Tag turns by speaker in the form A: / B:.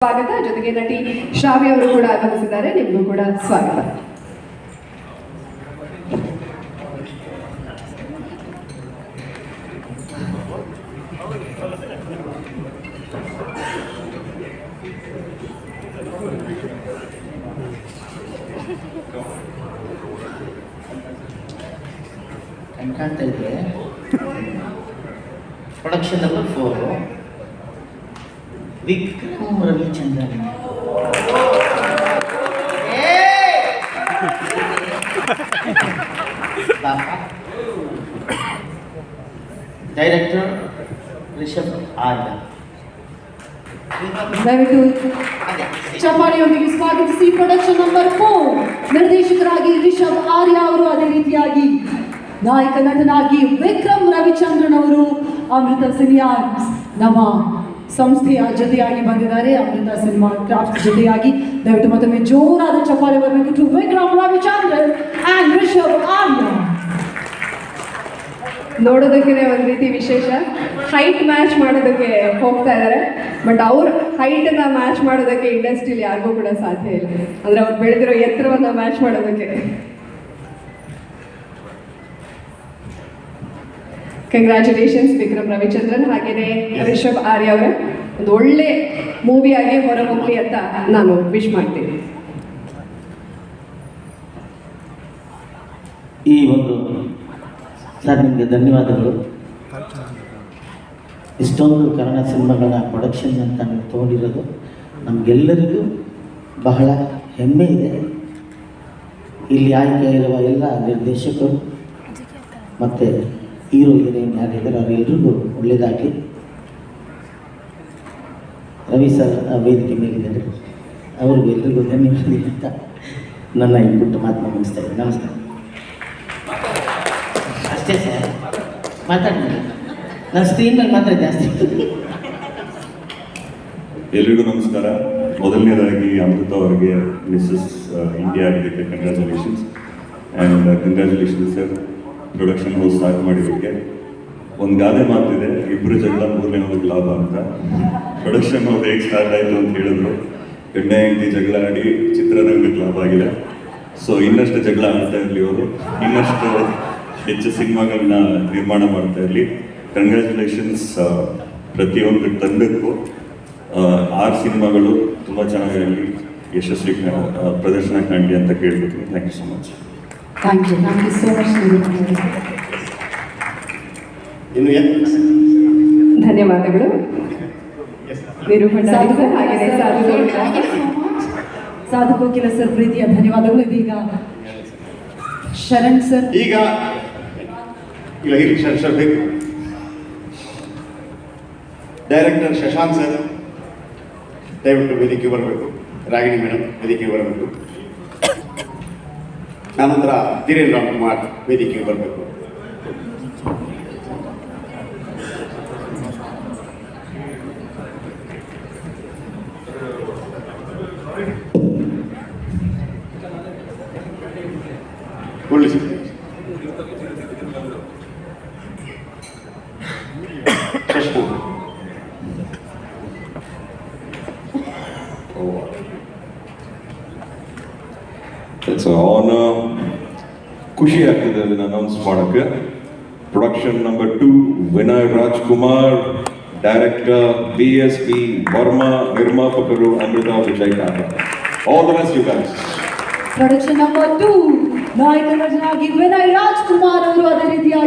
A: ಸ್ವಾಗತ. ಜೊತೆಗೆ ನಟಿ ಶ್ರಾವ್ಯ ಅವರು ಕೂಡ ಆಗಮಿಸಿದ್ದಾರೆ. ನಿಮಗೂ ಕೂಡ ಸ್ವಾಗತ.
B: ಕಾಣ್ತಾ ಇದ್ರೆ production number 4 Vikram Ravichandran. Director Rishab Arya.
A: ದಯವಿಟ್ಟು ಚಪ್ಪಾಳಿಯೊಂದಿಗೆ ಸ್ವಾಗತಿಸಿ. ಪ್ರೊಡಕ್ಷನ್ ನಂಬರ್ 4 ನಿರ್ದೇಶಕರಾಗಿ ರಿಷಬ್ ಆರ್ಯ ಅವರು, ಅದೇ ರೀತಿಯಾಗಿ ನಾಯಕ ನಟನಾಗಿ ವಿಕ್ರಮ್ ರವಿಚಂದ್ರನ್ ಅವರು ಅಮೃತ ಸಿನಿಮಾ ನಮ್ಮ ಸಂಸ್ಥೆಯ ಜೊತೆಯಾಗಿ ಬಂದಿದ್ದಾರೆ. ಅಮೃತ ಸಿನಿಮಾ ಕ್ರಾಫ್ಟ್ ಜೊತೆಯಾಗಿ ದಯವಿಟ್ಟು ಮತ್ತೊಮ್ಮೆ ಜೋರಾದ ಚಪ್ಪಾಳೆ ಬರಬೇಕು ಟು ವಿಕ್ರಮ್ ರವಿಚಂದ್ರನ್ ಆ್ಯಂಡ್ ರಿಷಬ್ ಆರ್ಯ. ನೋಡೋದಕ್ಕೆ ಒಂದು ರೀತಿ ವಿಶೇಷ, ಹೈಟ್ ಮ್ಯಾಚ್ ಮಾಡೋದಕ್ಕೆ ಹೋಗ್ತಾ ಇದ್ದಾರೆ. ಬಟ್ ಅವ್ರ ಹೈಟನ್ನ ಮ್ಯಾಚ್ ಮಾಡೋದಕ್ಕೆ ಇಂಡಸ್ಟ್ರಿಯಲ್ಲಿ ಯಾರಿಗೂ ಕೂಡ ಸಾಧ್ಯ ಇಲ್ಲ. ಅಂದರೆ ಅವ್ರು ಬೆಳೆದಿರೋ ಎತ್ತರವನ್ನು ಮ್ಯಾಚ್ ಮಾಡೋದಕ್ಕೆ. ಕಂಗ್ರ್ಯಾಚುಲೇಷನ್ಸ್ ವಿಕ್ರಮ್ ರವಿಚಂದ್ರನ್, ಹಾಗೆಯೇ ರಿಷಬ್ ಆರ್ಯ ಅವರೇ. ಒಂದು ಒಳ್ಳೆ ಮೂವಿಯಾಗಿ ಹೊರಹೊಮ್ಮಲಿ ಅಂತ ನಾನು ವಿಶ್ ಮಾಡ್ತೀನಿ.
B: ಈ ಒಂದು ಸರ್ ನಿಮಗೆ ಧನ್ಯವಾದಗಳು. ಇಷ್ಟೊಂದು ಕನ್ನಡ ಸಿನಿಮಾಗಳ ಪ್ರೊಡಕ್ಷನ್ ಅಂತ ನೀವು ತೊಗೊಂಡಿರೋದು ನಮಗೆಲ್ಲರಿಗೂ ಬಹಳ ಹೆಮ್ಮೆ ಇದೆ. ಇಲ್ಲಿ ಆಯ್ಕೆ ಇರುವ ಎಲ್ಲ ನಿರ್ದೇಶಕರು ಮತ್ತು ಹೀರೋ ಹೀರೋಯಿನ್ ಯಾರಿದ್ದಾರೆ ಅವರೆಲ್ಲರಿಗೂ ಒಳ್ಳೆಯದಾಗಲಿ. ರವಿ ಸರ್ ವೇದಿಕೆ ಮೇಲಿದ್ದಾರೆ, ಅವ್ರಿಗೂ ಎಲ್ರಿಗೂ ಧನ್ಯವಾದ ಅಂತ ನನ್ನ ಇನ್ಪುಟ್ ಮಾತನ್ನ ಮುಗಿಸ್ತಾ ಇದ್ದೀನಿ. ನಮಸ್ಕಾರ. ಅಷ್ಟೇ ಸರ್, ಮಾತಾಡ್ತೀನಿ. ನಾನು ಸ್ಕ್ರೀನ್ ಮೇಲೆ ಮಾತ್ರ ಜಾಸ್ತಿ.
C: ಎಲ್ರಿಗೂ ನಮಸ್ಕಾರ. ಮೊದಲನೇದಾಗಿ ಅಮೃತ ಅವರಿಗೆ ಮಿಸಸ್ ಇಂಡಿಯಾ ಆಗಿದ್ದಕ್ಕೆ congratulations. And congratulations sir, production house start ಮಾಡಿದ್ದಕ್ಕೆ. ಒಂದು ಗಾದೆ ಮಾತಿದೆ, ಇಬ್ಬರು ಜಗಳ ಮೂರನೇ ಹೋಗಿ ಲಾಭ ಅಂತ. ಪ್ರೊಡಕ್ಷನ್ ಹೌಸ್ ಹೇಗೆ ಸ್ಟಾರ್ಟ್ ಆಯಿತು ಅಂತ ಹೇಳಿದ್ರು, ಗಂಡ ಹೆಂಡತಿ ಜಗಳ ಆಡಿ ಚಿತ್ರರಂಗಕ್ಕೆ ಲಾಭ ಆಗಿದೆ. ಸೊ ಇನ್ನಷ್ಟು ಜಗಳ ಆಡ್ತಾ ಇರಲಿ ಅವರು, ಇನ್ನಷ್ಟು ಹೆಚ್ಚು ಸಿನಿಮಾಗಳನ್ನ ನಿರ್ಮಾಣ ಮಾಡ್ತಾ ಇರಲಿ. ಕಂಗ್ರ್ಯಾಚುಲೇಷನ್ಸ್ ಪ್ರತಿಯೊಂದು ತಂಡಕ್ಕೂ. 6 ಸಿನಿಮಾಗಳು ತುಂಬ ಚೆನ್ನಾಗಿರಲಿ, ಯಶಸ್ವಿ ಪ್ರದರ್ಶನ ಕಾಣಲಿ ಅಂತ ಕೇಳ್ಬಿಡ್ತೀನಿ. Thank you so much.
A: Thank you so much. ಧನ್ಯವಾದಗಳು. ಸಾಧು ಕೋಕಿಲ ಸರ್ ಪ್ರೀತಿಯ ಧನ್ಯವಾದಗಳು. ಇದೀಗ ಶರಣ್ ಸರ್.
D: ಈಗ ಶರಣ್ ಬೇಕು. ಡೈರೆಕ್ಟರ್ ಶಶಾಂಕ್ ಸರ್ ದಯವಿಟ್ಟು ವೇದಿಕೆ ಬರಬೇಕು. ರಾಗಿಣಿ ಮೇಡಮ್ ವೇದಿಕೆಗೆ ಬರಬೇಕು. ಆನಂತರ ಧೀರೇಂದ್ರ ಕುಮಾರ್ ವೇದಿಕೆಗೆ ಬರಬೇಕು.
C: It's an honor, ಖುಷಿ ಆಗ್ತಿದೆ ಅದನ್ನು ಅನೌನ್ಸ್ ಮಾಡೋಕ್ಕೆ. Production number 2 Vinay Rajkumar, director BSP Varma, ನಿರ್ಮಾಪಕರು Amrutha Vijay Kaka. All the best you guys.
A: Production number 2 ನಾಯಕ ನಟನಾಗಿ ವಿನಯ್ ರಾಜ್ಕುಮಾರ್ ಅವರು, ಅದೇ ರೀತಿಯಾಗಿ